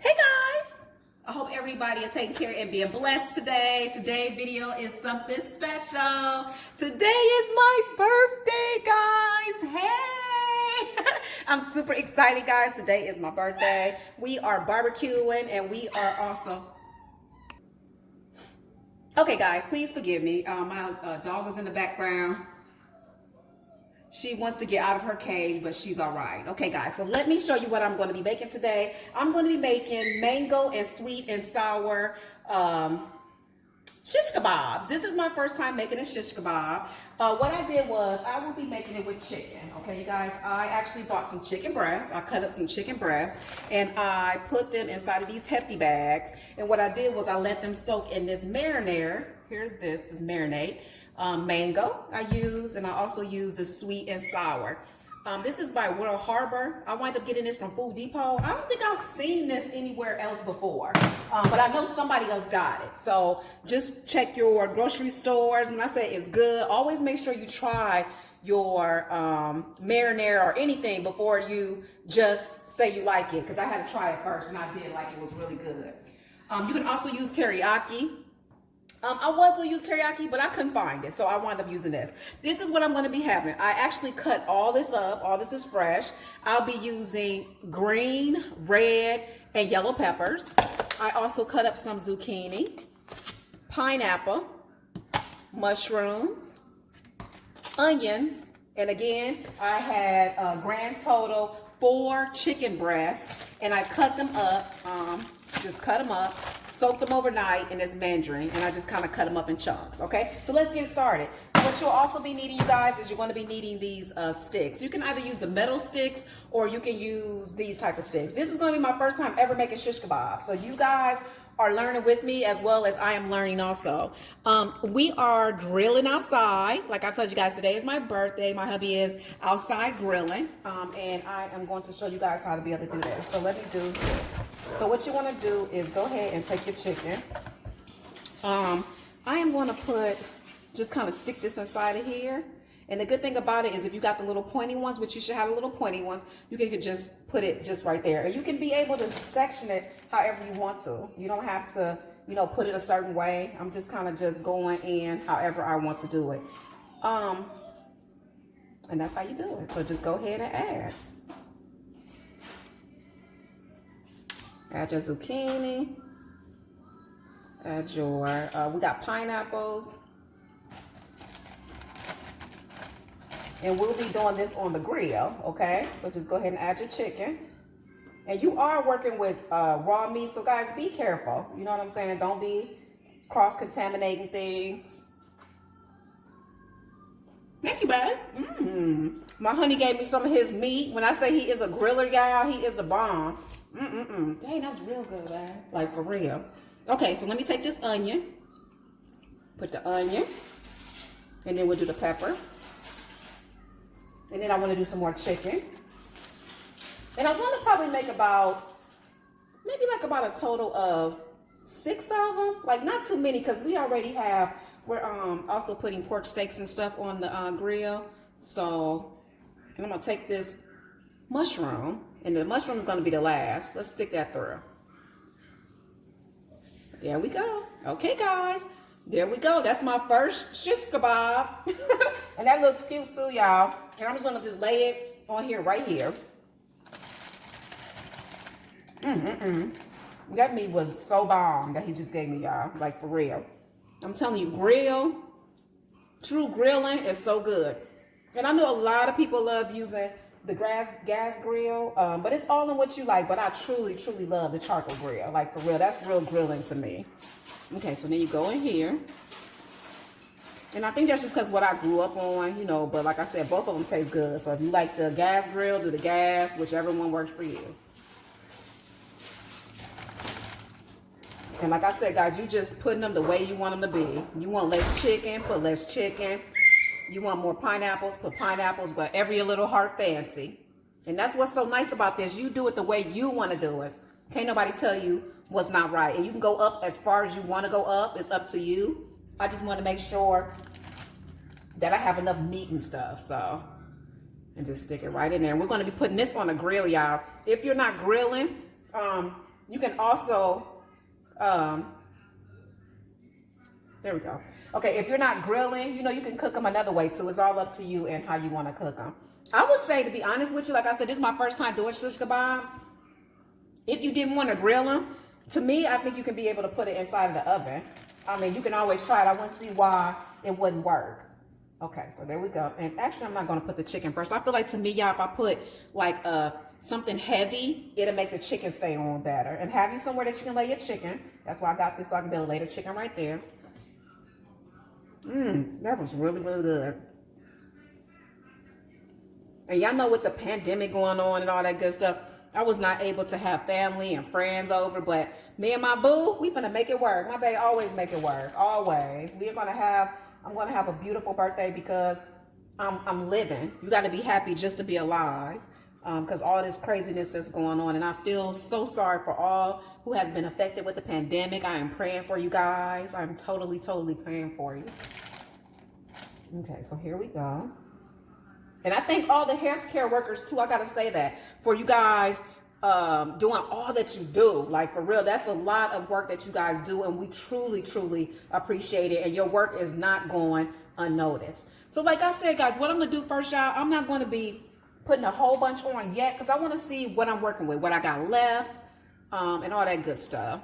Hey guys! I hope everybody is taking care and being blessed today. Today's video is something special. Today is my birthday, guys. Hey! I'm super excited, guys. Today is my birthday. We are barbecuing and we are also... Okay, guys, please forgive me. My dog is in the background. She wants to get out of her cage, but she's all right. Okay, guys, so let me show you what I'm going to be making today. I'm going to be making mango and sweet and sour shish kebabs. This is my first time making a shish kebab. What I did was I will be making it with chicken. Okay, you guys, I actually bought some chicken breasts. I cut up some chicken breasts and I put them inside of these hefty bags. And what I did was I let them soak in this marinade. Here's this marinade. Mango I use, and I also use the sweet and sour. This is by World Harbor. I wind up getting this from Food Depot. I don't think I've seen this anywhere else before, but I know somebody else got it. So just check your grocery stores. When I say it's good, always make sure you try your marinade or anything before you just say you like it, because I had to try it first and I did like it. Was really good. You can also use teriyaki. I was going to use teriyaki, but I couldn't find it, so I wound up using this. This is what I'm going to be having. I actually cut all this up. All this is fresh. I'll be using green, red, and yellow peppers. I also cut up some zucchini, pineapple, mushrooms, onions, and again, I had a grand total 4 chicken breasts, and I cut them up, just cut them up. Soak them overnight in this mandarin, and I just kind of cut them up in chunks. Okay, so let's get started. What you'll also be needing, you guys, is you're going to be needing these sticks. You can either use the metal sticks or you can use these type of sticks. This is going to be my first time ever making shish kebab, so you guys are learning with me as well as I am learning also. We are grilling outside. Like I told you guys, today is my birthday. My hubby is outside grilling, and I am going to show you guys how to be able to do this. So let me do this. So what you want to do is go ahead and take your chicken. I am going to just kind of stick this inside of here. And the good thing about it is if you got the little pointy ones, which you should have the little pointy ones, you can just put it just right there. And you can be able to section it however you want to. You don't have to, put it a certain way. I'm just kind of just going in however I want to do it. And that's how you do it. So just go ahead and add. Add your zucchini. Add your, we got pineapples. And we'll be doing this on the grill, okay? So just go ahead and add your chicken. And you are working with raw meat, so guys, be careful. You know what I'm saying? Don't be cross-contaminating things. Thank you, babe. My honey gave me some of his meat. When I say he is a griller, y'all, he is the bomb. Dang, that's real good, babe. Like, for real. Okay, so let me take this onion. Put the onion. And then we'll do the pepper. And then I want to do some more chicken. And I want to probably make maybe about a total of 6 of them. Like, not too many, because we're also putting pork steaks and stuff on the grill. So, and I'm going to take this mushroom. And the mushroom is going to be the last. Let's stick that through. There we go. Okay, guys. There we go. That's my first shish kebab. And that looks cute too, y'all. And I'm just going to just lay it on here, right here. That meat was so bomb that he just gave me, y'all. Like, for real. I'm telling you, true grilling is so good. And I know a lot of people love using the gas grill, but it's all in what you like. But I truly, truly love the charcoal grill. Like, for real, that's real grilling to me. Okay, so then you go in here. And I think that's just because what I grew up on, but like I said, both of them taste good. So if you like the gas grill, do the gas, whichever one works for you. And like I said, guys, you just putting them the way you want them to be. You want less chicken, put less chicken. You want more pineapples, put pineapples, but every little heart fancy. And that's what's so nice about this. You do it the way you want to do it. Can't nobody tell you what's not right. And you can go up as far as you want to go up. It's up to you. I just want to make sure that I have enough meat and stuff. So, and just stick it right in there. And we're going to be putting this on a grill, y'all. If you're not grilling, You can also, there we go. Okay, if you're not grilling, you know, you can cook them another way too. It's all up to you and how you want to cook them. I would say, to be honest with you, like I said, this is my first time doing shish kebabs. If you didn't want to grill them, to me, I think you can be able to put it inside of the oven. I mean, you can always try it. I wouldn't see why it wouldn't work. Okay, so there we go. And actually, I'm not going to put the chicken first. I feel like, to me, y'all, if I put like something heavy, it'll make the chicken stay on better. And have you somewhere that you can lay your chicken. That's why I got this, so I can be able to lay the chicken right there. That was really, really good. And y'all know with the pandemic going on and all that good stuff, I was not able to have family and friends over, but me and my boo, we finna make it work. My baby always make it work, always. I'm gonna have a beautiful birthday because I'm living. You gotta be happy just to be alive, because all this craziness that's going on. And I feel so sorry for all who has been affected with the pandemic. I am praying for you guys. I'm totally, totally praying for you. Okay, so here we go. And I thank all the healthcare workers too. I gotta say that for you guys doing all that you do. Like, for real, that's a lot of work that you guys do, and we truly, truly appreciate it. And your work is not going unnoticed. So like I said, guys, what I'm gonna do first, y'all, I'm not gonna be putting a whole bunch on yet because I want to see what I'm working with, what I got left, and all that good stuff.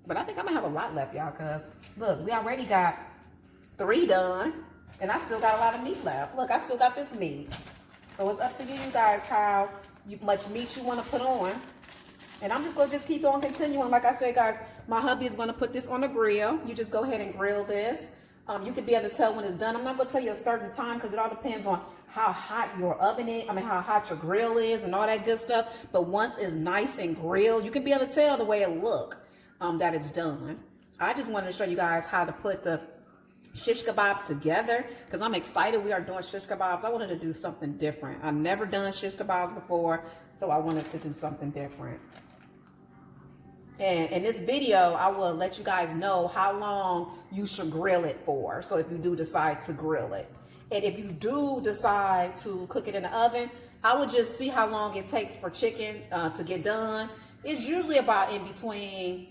But I think I'm gonna have a lot left, y'all, because look, we already got 3 done. And I still got a lot of meat left. Look, I still got this meat. So it's up to you guys how much meat you want to put on. And I'm just going to keep on continuing. Like I said, guys, my hubby is going to put this on the grill. You just go ahead and grill this. You can be able to tell when it's done. I'm not going to tell you a certain time because it all depends on how hot your oven is. I mean, how hot your grill is and all that good stuff. But once it's nice and grilled, you can be able to tell the way it looks that it's done. I just wanted to show you guys how to put the shish kebabs together because I'm excited we are doing shish kebabs. I wanted to do something different. I've never done shish kebabs before, so I wanted to do something different. And in this video, I will let you guys know how long you should grill it for. So if you do decide to grill it. And if you do decide to cook it in the oven, I would just see how long it takes for chicken to get done. It's usually about in between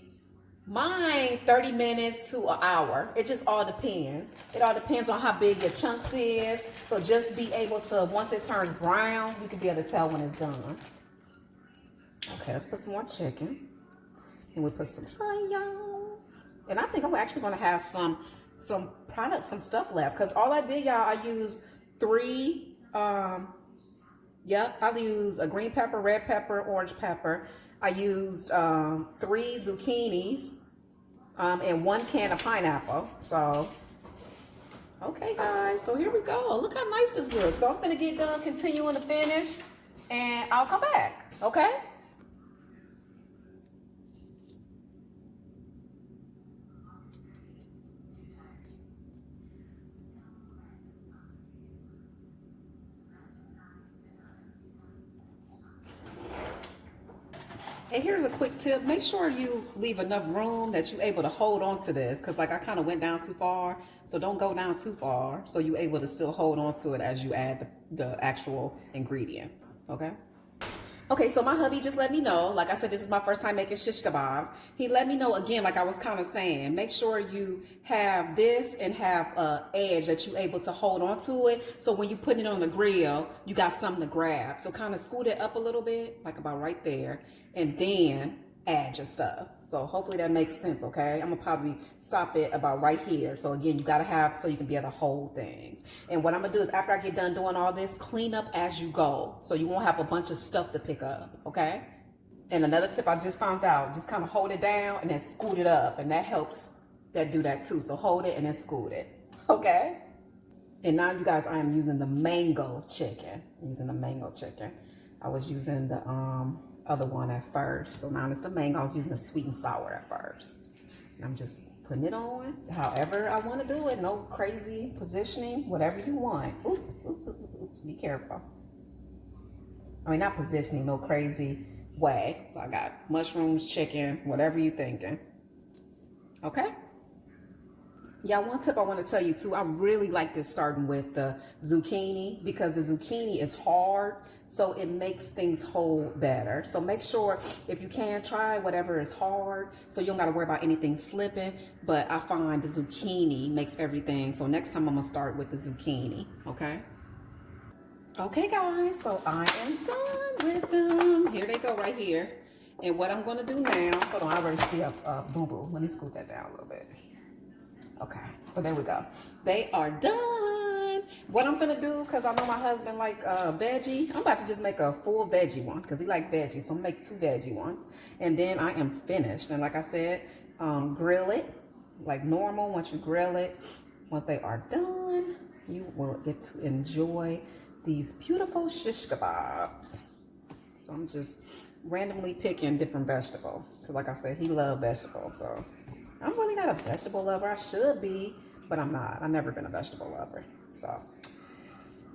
mine 30 minutes to an hour. It just all depends. It all depends on how big your chunks is. So just be able to, once it turns brown, you can be able to tell when it's done. Okay, let's put some more chicken. And we put some onions. And I think I'm actually going to have some products, some stuff left. Because all I did, y'all, I used 3, I used a green pepper, red pepper, orange pepper. I used 3 zucchinis and 1 can of pineapple. So, okay, guys. So here we go. Look how nice this looks. So I'm going to get done continuing to finish, and I'll come back. Okay? And here's a quick tip. Make sure you leave enough room that you're able to hold on to this. Because like I kind of went down too far. So don't go down too far. So you're able to still hold on to it as you add the actual ingredients. Okay? Okay, so my hubby just let me know. Like I said, this is my first time making shish kebabs. He let me know, again, like I was kind of saying, make sure you have this and have an edge that you're able to hold on to it. So when you put it on the grill, you got something to grab. So kind of scoot it up a little bit, like about right there. And then add your stuff. So hopefully that makes sense, okay? I'm gonna probably stop it about right here. So again, you gotta have, so you can be able to hold things. And what I'm gonna do is after I get done doing all this, clean up as you go. So you won't have a bunch of stuff to pick up, okay? And another tip I just found out, just kind of hold it down and then scoot it up. And that helps do that too. So hold it and then scoot it, okay? And now you guys, I am using the mango chicken. I'm using the mango chicken. I was using the other one at first. So now it's the mango. I was using the sweet and sour at first. And I'm just putting it on however I want to do it. No crazy positioning, whatever you want. Oops, oops, oops, oops. Be careful. I mean, not positioning, no crazy way. So I got mushrooms, chicken, whatever you thinking. Okay? Yeah, one tip I want to tell you too, I really like this starting with the zucchini because the zucchini is hard, so it makes things hold better. So make sure if you can try whatever is hard, so you don't got to worry about anything slipping. But I find the zucchini makes everything. So next time I'm gonna start with the zucchini. Okay. Okay, guys. So I am done with them. Here they go right here. And what I'm gonna do now? Hold on, I already see a boo boo. Let me scoot that down a little bit. Okay, so there we go. They are done. What I'm gonna do, because I know my husband like veggie, I'm about to just make a full veggie one because he like veggie. So I'm gonna make 2 veggie ones. And then I am finished. And like I said, grill it like normal. Once you grill it, once they are done, you will get to enjoy these beautiful shish kebabs. So I'm just randomly picking different vegetables. Because like I said, he loves vegetables, so. I'm really not a vegetable lover. I should be, but I'm not. I've never been a vegetable lover. So,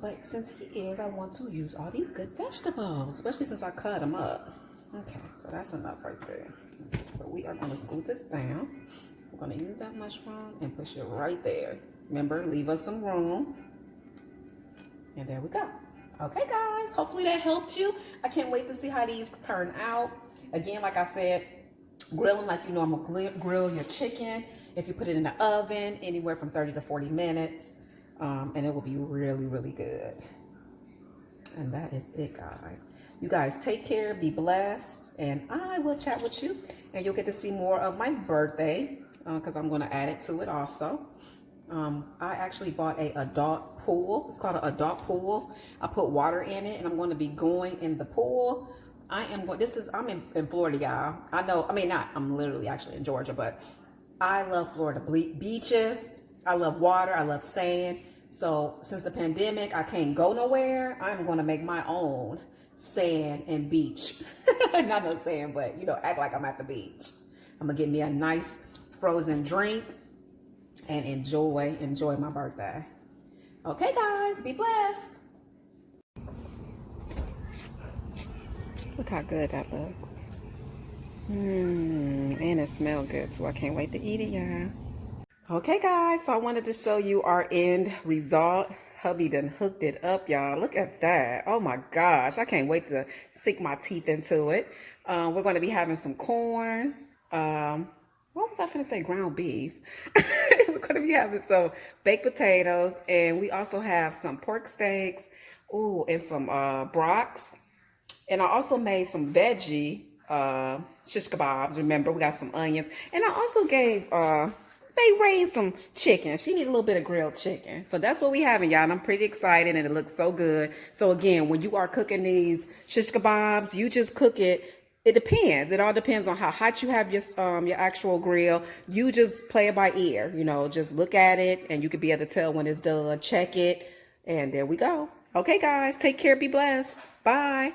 but since he is, I want to use all these good vegetables, especially since I cut them up. Okay, so that's enough right there. Okay, so we are going to scoot this down. We're going to use that mushroom and push it right there. Remember, leave us some room. And there we go. Okay, guys, hopefully that helped you. I can't wait to see how these turn out. Again, like I said, grill them like you normally grill your chicken. If you put it in the oven, anywhere from 30 to 40 minutes, and it will be really, really good. And that is it, guys. You guys take care, be blessed, and I will chat with you, and you'll get to see more of my birthday, because I'm going to add it to it also. I actually bought a adult pool. It's called an adult pool. I put water in it, and I'm going to be going in the pool. I'm in Florida, y'all. I know, I'm literally actually in Georgia, but I love Florida beaches. I love water. I love sand. So since the pandemic, I can't go nowhere. I'm going to make my own sand and beach. Not no sand, but, act like I'm at the beach. I'm going to get me a nice frozen drink and enjoy my birthday. Okay, guys, be blessed. Look how good that looks. And it smells good too. I can't wait to eat it, y'all. Okay, guys, so I wanted to show you our end result. Hubby done hooked it up, y'all. Look at that. Oh my gosh, I can't wait to sink my teeth into it. We're going to be having some corn. What was I finna say? Ground beef. We're going to be having some baked potatoes, and we also have some pork steaks. Ooh, and some brocks. And I also made some veggie shish kebabs. Remember, we got some onions. And I also gave They raised some chicken. She needed a little bit of grilled chicken. So that's what we having, y'all. And I'm pretty excited, and it looks so good. So again, when you are cooking these shish kebabs, you just cook it. It depends. It all depends on how hot you have your actual grill. You just play it by ear. Just look at it, and you can be able to tell when it's done. Check it, and there we go. Okay, guys, take care. Be blessed. Bye.